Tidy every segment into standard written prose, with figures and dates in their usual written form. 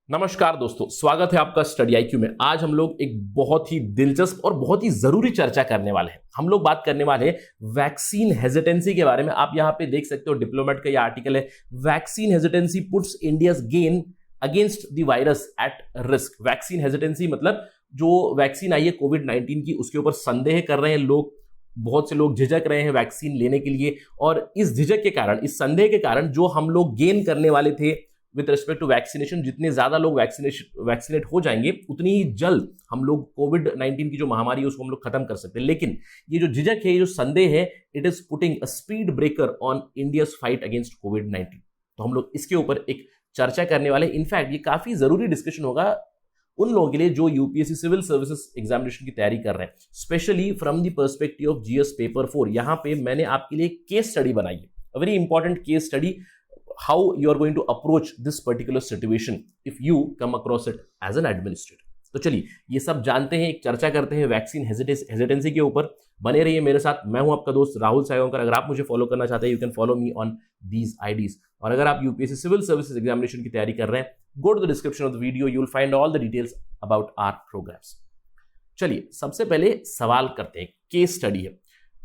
नमस्कार दोस्तों, स्वागत है आपका स्टडी आईक्यू में। आज हम लोग एक बहुत ही दिलचस्प और बहुत ही जरूरी चर्चा करने वाले हैं। हम लोग बात करने वाले हैं वैक्सीन हेजिटेंसी के बारे में। आप यहां पे देख सकते हो, डिप्लोमेट का ये आर्टिकल है, vaccine hesitancy puts India's gain against the virus at risk. Vaccine hesitancy मतलब जो वैक्सीन आई है कोविड-19 की, उसके ऊपर संदेह कर रहे हैं लोग। बहुत से लोग झिझक रहे हैं वैक्सीन लेने के लिए, और इस झिझक के कारण, इस संदेह के कारण जो हम लोग गेन करने वाले थे विद रिस्पेक्ट टू वैक्सीनेशन, जितने ज्यादा लोग वैक्सीनेट हो जाएंगे उतनी ही जल्द हम लोग कोविड-19 की जो महामारी है उसको हम लोग खत्म कर सकते हैं। लेकिन ये जो झिझक है, ये जो संदेह है, it is putting a speed breaker on India's fight against कोविड-19। तो हम लोग इसके ऊपर एक चर्चा करने वाले। इनफैक्ट ये काफी जरूरी डिस्कशन होगा उन लोगों के लिए जो यूपीएससी सिविल सर्विसेज एग्जामिनेशन की तैयारी कर रहे हैं, specially from the perspective of GS paper 4। यहां पे मैंने आपके लिए केस स्टडी बनाई है, a very important case study, how you are going to approach this particular situation if you come across it as an administrator। तो चलिए ये सब जानते हैं, एक चर्चा करते हैं वैक्सीन हेजिटेंसी के ऊपर। बने रहिए मेरे साथ। मैं हूं आपका दोस्त राहुल सायोंकर। अगर आप मुझे फॉलो करना चाहते हैं, you can follow me on these IDs. और अगर आप यूपीएससी सिविल सर्विसेज एग्जामिनेशन की तैयारी कर रहे हैं, go to the description of the video, you will find all the details about our programmes. चलिए सबसे पहले सवाल करते हैं, केस स्टडी है।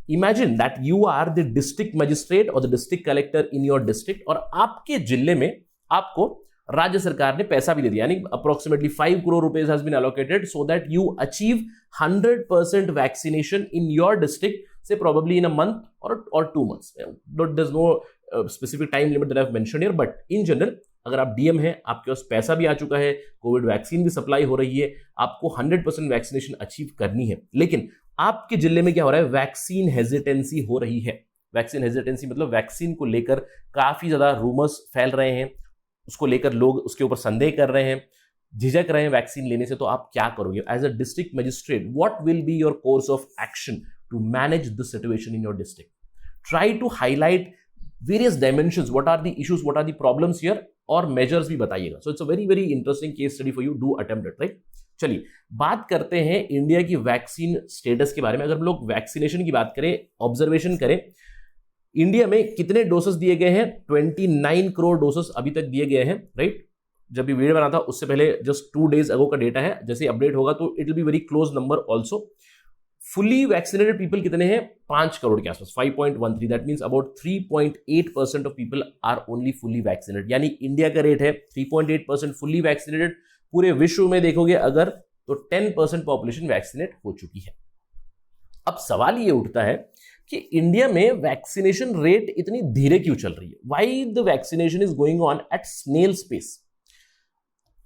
Imagine that you are the district magistrate or the district collector in your district, और आपके जिले में आपको राज्य सरकार ने पैसा भी दे दिया, यानी approximately 5 crore rupees has been allocated so that you achieve 100% vaccination in your district, say probably in a month or 2 months. There's no specific time limit that I've mentioned here, but in general अगर आप DM हैं, आपके पास पैसा भी आ चुका है, Covid vaccine भी supply हो रही है, आपको 100% वैक्सीनेशन अचीव करनी है, लेकिन आपके जिले में क्या हो रहा है, वैक्सीन हेजिटेंसी हो रही है। वैक्सीन हेजिटेंसी मतलब वैक्सीन को लेकर काफी ज्यादा रूमर्स फैल रहे हैं, उसको लेकर लोग उसके ऊपर संदेह कर रहे हैं, झिझक रहे हैं वैक्सीन लेने से। तो आप क्या करोगे as a district magistrate? What will be your course of action to manage the situation in your district? Try to highlight various dimensions, what are the issues, what are the problems here, और measures भी बताइएगा। So it's a very very interesting case study for you, do attempt it, right? चलिए बात करते हैं India की vaccine status के बारे में। अगर हम लोग वैक्सीनेशन की बात करें, ऑब्जर्वेशन करें, इंडिया में कितने डोसेस दिए गए हैं? 29 करोड़ डोसेस अभी तक दिए गए हैं, राइट? जब भी वीडियो बना था उससे पहले जस्ट 2 days अगो का डेटा है, जैसे अपडेट होगा तो it will be very close number also. Fully vaccinated people कितने हैं? 5 करोड़ के आसपास, 5.13। That means about 3.8% of people are only fully vaccinated, यानी इंडिया का रेट है 3.8% फुली वैक्सीनेटेड। पूरे विश्व में देखोगे अगर तो 10% पॉपुलेशन वैक्सीनेट हो चुकी है। अब सवाल ये उठता है कि इंडिया में वैक्सीनेशन रेट इतनी धीरे क्यों चल रही है? Why the vaccination is going on at snail pace?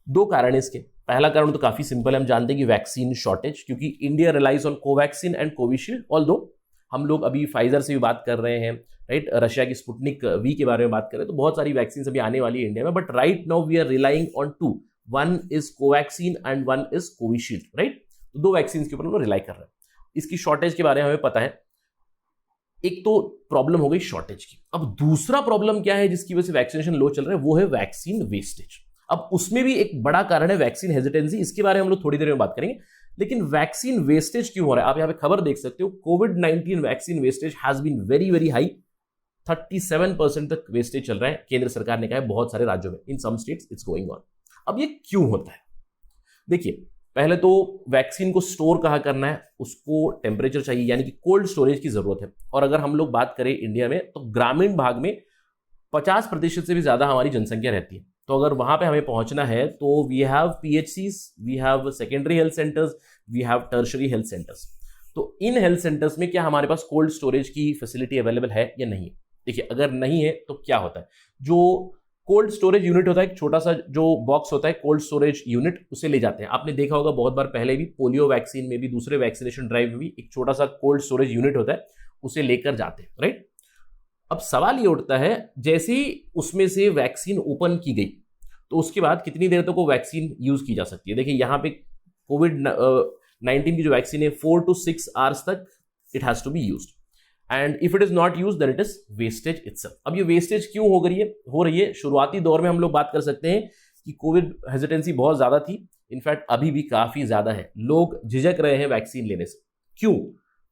2 कारण है इसके। पहला कारण तो काफी सिंपल है, हम जानते हैं कि वैक्सीन शॉर्टेज, क्योंकि India relies on Covaxin and Covishield. Although हम लोग अभी फाइजर से भी बात कर रहे हैं, राइट? रशिया की स्पुतनिक वी के बारे में बात कर रहे हैं, तो बहुत सारी वैक्सीन अभी आने वाली है इंडिया में। But right now we are relying on 2, one is Covaxin and one is Covishield, right? तो 2 वैक्सीन के ऊपर हम लोग रिलाई कर रहे हैं। इसकी शॉर्टेज के बारे में हमें पता है। एक तो प्रॉब्लम हो गई शॉर्टेज की। अब दूसरा प्रॉब्लम क्या है जिसकी वजह से वैक्सीनेशन लो चल रहा है? वो है वैक्सीन वेस्टेज। अब उसमें भी एक बड़ा कारण है वैक्सीन हेजिटेंसी, इसके बारे में हम लोग थोड़ी देर में बात करेंगे। लेकिन वैक्सीन वेस्टेज क्यों हो रहा है? आप यहां पे खबर देख सकते हो, कोविड-19 vaccine wastage has been very very high. 37% तक वेस्टेज चल रहा है, केंद्र सरकार ने कहा है बहुत सारे राज्यों में, in some states it's going on. अब ये क्यों होता है? देखिए, पहले तो वैक्सीन को स्टोर कहाँ करना है, उसको टेम्परेचर चाहिए, यानी कि कोल्ड स्टोरेज की जरूरत है। और अगर हम लोग बात करें इंडिया में, तो ग्रामीण भाग में 50% से भी ज्यादा हमारी जनसंख्या रहती है। तो अगर वहां पे हमें पहुंचना है तो we have PHCs, we have secondary health centres, we have tertiary health centres. तो इन हेल्थ सेंटर्स में क्या हमारे पास कोल्ड स्टोरेज की फैसिलिटी अवेलेबल है या नहीं? देखिए, अगर नहीं है तो क्या होता है, जो कोल्ड स्टोरेज यूनिट होता है, एक छोटा सा जो बॉक्स होता है कोल्ड स्टोरेज यूनिट, उसे ले जाते हैं। आपने देखा होगा बहुत बार पहले भी, पोलियो वैक्सीन में भी, दूसरे वैक्सीनेशन ड्राइव में भी, एक छोटा सा कोल्ड स्टोरेज यूनिट होता है, उसे लेकर जाते हैं, राइट? अब सवाल ये उठता है, जैसे ही उसमें से वैक्सीन ओपन की गई तो उसके बाद कितनी देर तक वो वैक्सीन यूज की जा सकती है? देखिए यहाँ पे कोविड-19 की जो वैक्सीन है 4 to 6 आवर्स तक it has to be used, and if it is not used then it is wastage itself. अब ये वेस्टेज क्यों हो रही है? शुरुआती दौर में हम लोग बात कर सकते हैं कि कोविड हेजिटेंसी बहुत ज्यादा थी, इनफैक्ट अभी भी काफी ज्यादा है। लोग झिझक रहे हैं वैक्सीन लेने से। क्यों?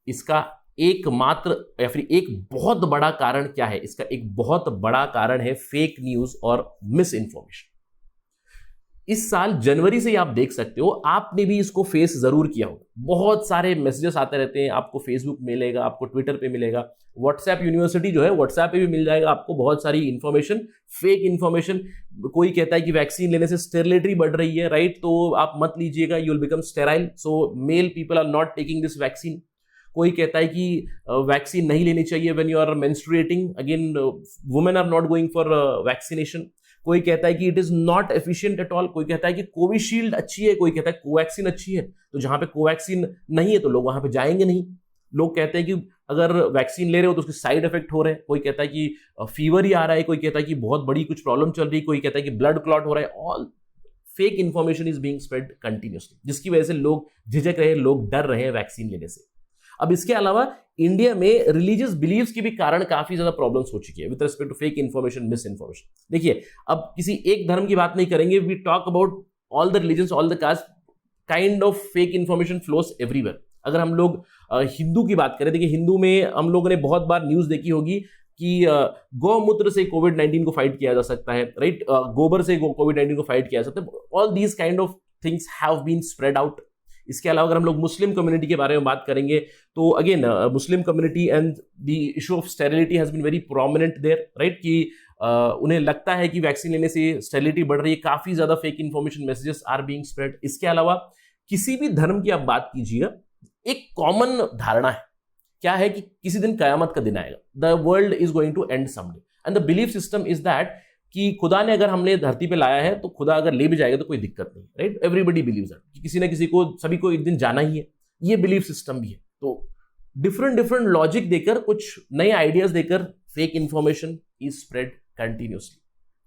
इसका एकमात्र या फिर एक बहुत बड़ा कारण क्या है? इसका एक बहुत बड़ा कारण है फेक न्यूज और मिस इन्फॉर्मेशन। इस साल जनवरी से ही आप देख सकते हो, आपने भी इसको फेस जरूर किया होगा। बहुत सारे मैसेजेस आते रहते हैं, आपको फेसबुक मिलेगा, आपको ट्विटर पे मिलेगा, व्हाट्सएप यूनिवर्सिटी जो है व्हाट्सएप पे भी मिल जाएगा आपको बहुत सारी इंफॉर्मेशन, फेक इंफॉर्मेशन। कोई कहता है कि वैक्सीन लेने से स्टेरिलिटी बढ़ रही है, राइट, तो आप मत लीजिएगा, you will become sterile, so male people are not taking this vaccine. कोई कहता है कि वैक्सीन नहीं लेनी चाहिए when you are menstruating, again women are not going for vaccination. कोई कहता है कि it is not efficient at all, कोई कहता है कि कोविशील्ड अच्छी है, कोई कहता है कोवैक्सीन अच्छी है। तो जहां पे कोवैक्सीन नहीं है तो लोग वहां पे जाएंगे नहीं। लोग कहते हैं कि अगर वैक्सीन ले रहे हो तो उसके साइड इफेक्ट हो रहे हैं, कोई कहता है कि फीवर ही आ रहा है, कोई कहता है कि बहुत बड़ी कुछ प्रॉब्लम चल रही है, कोई कहता है कि ब्लड क्लॉट हो रहा है। All fake information is being spread continuously, जिसकी वजह से लोग झिझक रहे हैं, लोग डर रहे हैं वैक्सीन लेने से। अब इसके अलावा इंडिया में रिलीजियस बिलीव्स के भी कारण काफी ज्यादा प्रॉब्लम्स हो चुकी है with respect to fake information, misinformation. देखिए, अब किसी एक धर्म की बात नहीं करेंगे, we talk about all the religions, all the caste, kind of fake information flows everywhere. अगर हम लोग हिंदू की बात करें, देखिए हिंदू में हम लोगों ने बहुत बार न्यूज देखी होगी कि गौमूत्र से कोविड-19 को फाइट किया जा सकता है, राइट, गोबर से कोविड-19 को फाइट किया जा सकता है। All these kind of things have been spread out. इसके अलावा अगर हम लोग मुस्लिम कम्युनिटी के बारे में बात करेंगे तो again Muslim community and the issue of sterility has been very prominent there, right, कि उन्हें लगता है कि वैक्सीन लेने से स्टेरिलिटी बढ़ रही है। काफी ज्यादा fake information messages are being spread. इसके अलावा किसी भी धर्म की आप बात कीजिएगा, एक कॉमन धारणा है, क्या है कि किसी दिन कयामत का दिन आएगा, the world is going to end someday, and the belief system is that कि खुदा ने अगर हमने धरती पे लाया है तो खुदा अगर ले भी जाएगा तो कोई दिक्कत नहीं, राइट। एवरीबडी बिलीव्स दैट कि किसी ना किसी को, सभी को एक दिन जाना ही है। ये बिलीफ सिस्टम भी है। तो डिफरेंट लॉजिक देकर, कुछ नए आइडियाज देकर fake information is spread continuously,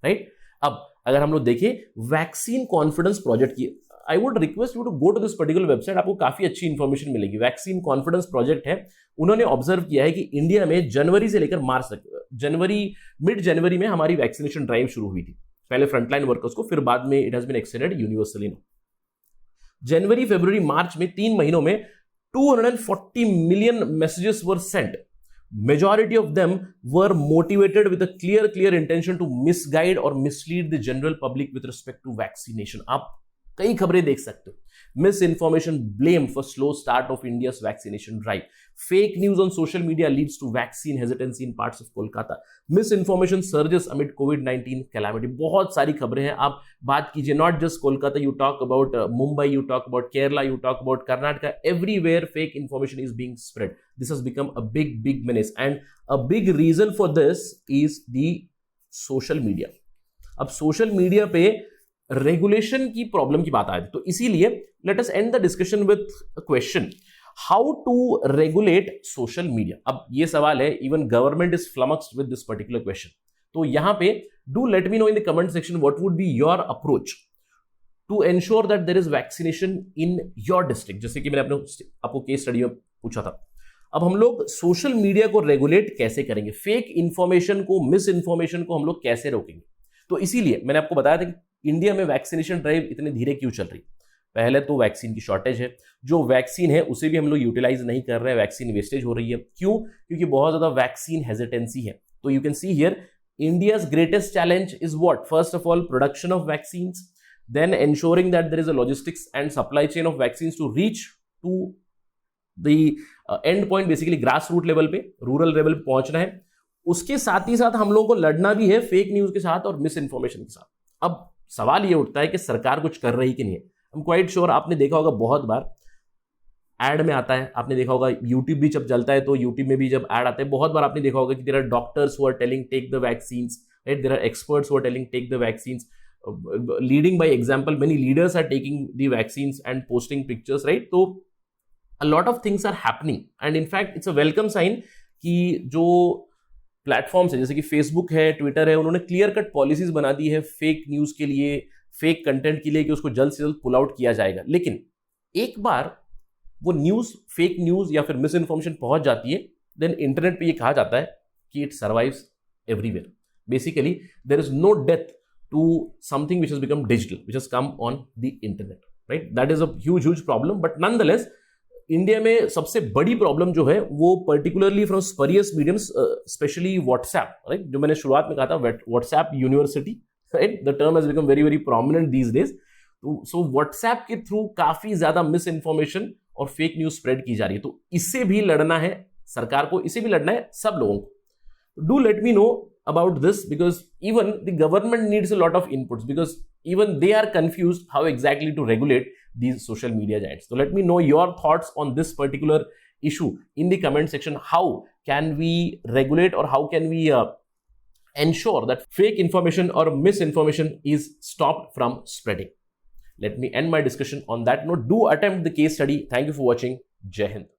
right. अब अगर हम लोग देखें वैक्सीन कॉन्फिडेंस प्रोजेक्ट की, I would request you to go to this particular website, आपको काफी अच्छी इंफॉर्मेशन मिलेगी। वैक्सीन कॉन्फिडेंस प्रोजेक्ट है, उन्होंने ऑब्जर्व किया है कि इंडिया में जनवरी से लेकर मार्च तक, मिड जनवरी में हमारी वैक्सीनेशन ड्राइव शुरू हुई थी, पहले फ्रंटलाइन वर्कर्स को, फिर बाद में it has been extended universally now. जनवरी, फरवरी, मार्च में 3 महीनों में 240 million messages were sent. Majority of them were motivated with a clear intention to misguide or mislead the general public with respect to vaccination. आप कई खबरें देख सकते हो। Misinformation blamed for slow start of India's vaccination drive. Fake news on social media leads to vaccine hesitancy in parts of Kolkata. Misinformation surges amid COVID-19 calamity. बहुत सारी खबरें हैं, आप बात कीजिए, not just Kolkata, you talk about Mumbai, you talk about Kerala, you talk about Karnataka, everywhere fake information is being spread. This has become a big menace, and a big reason for this is the social media. अब social media पे regulation की problem की बात आ रही है, तो इसीलिए let us end the discussion with a question, how to regulate social media. अब ये सवाल है, even government is flummoxed with this particular question. तो यहां पे do let me know in the comment section what would be your approach to ensure that there is vaccination in your district, जैसे कि मैंने आपको केस स्टडी में पूछा था। अब हम लोग सोशल मीडिया को रेगुलेट कैसे करेंगे, फेक इंफॉर्मेशन को, मिस इंफॉर्मेशन को हम लोग कैसे रोकेंगे। तो इसीलिए मैंने आपको बताया था कि इंडिया में वैक्सीनेशन ड्राइव इतनी धीरे क्यों चल रही। पहले तो वैक्सीन की शॉर्टेज है, जो वैक्सीन है उसे भी हम लोग यूटिलाइज नहीं कर रहे हैं, वैक्सीन वेस्टेज हो रही है। क्यों? क्योंकि बहुत ज्यादा वैक्सीन हेजिटेंसी है। तो you can see here, India's greatest challenge is what, first of all production of vaccines, then ensuring that there is a logistics and supply chain of vaccines to reach to the end point, basically grass root level पे, rural level पे पहुंचना है। उसके साथ ही साथ हम लोगों को लड़ना भी है फेक न्यूज के साथ और मिस इन्फॉर्मेशन के साथ। अब सवाल ये उठता है कि सरकार कुछ कर रही कि नहीं है। I'm quite sure आपने देखा होगा, बहुत बार एड में आता है, आपने देखा होगा यूट्यूब भी जब चलता है तो यूट्यूब में भी जब एड आता है, बहुत बार आपने देखा होगा कि there are doctors who are telling take the vaccines, right, there are experts who are telling take the vaccines, leading by example. Many leaders are taking the vaccines and posting pictures, right? So a lot of things are happening, and in fact it's a welcome sign कि जो platforms है जैसे कि Facebook है, Twitter है, उन्होंने clear cut policies बना दी है फेक न्यूज के लिए, फेक कंटेंट के लिए, कि उसको जल्द से जल्द पुल आउट किया जाएगा। लेकिन एक बार वो न्यूज, फेक न्यूज या फिर मिस इन्फॉर्मेशन पहुंच जाती है, देन इंटरनेट पे ये कहा जाता है कि it survives everywhere. Basically there is no death to something which has become digital, which has come on the internet, right? That is a huge problem, but nonetheless India में सबसे बड़ी problem जो है वो particularly from spurious mediums, specially WhatsApp, right, जो मैंने शुरुआत में कहा था WhatsApp university, right, the term has become very prominent these days. तो सो व्हाट्सएप के थ्रू काफी ज्यादा मिस इन्फॉर्मेशन और फेक न्यूज स्प्रेड की जा रही है, तो इससे भी लड़ना है सरकार को, इसे भी लड़ना है सब लोगों को। Do let me no about this, because even the government needs a lot of inputs, because even they are confused how exactly to regulate these social media giants. So let me know your thoughts on this particular issue in the comment section. How can we regulate, or how can we ensure that fake information or misinformation is stopped from spreading? Let me end my discussion on that note. Do attempt the case study. Thank you for watching. Jai Hind.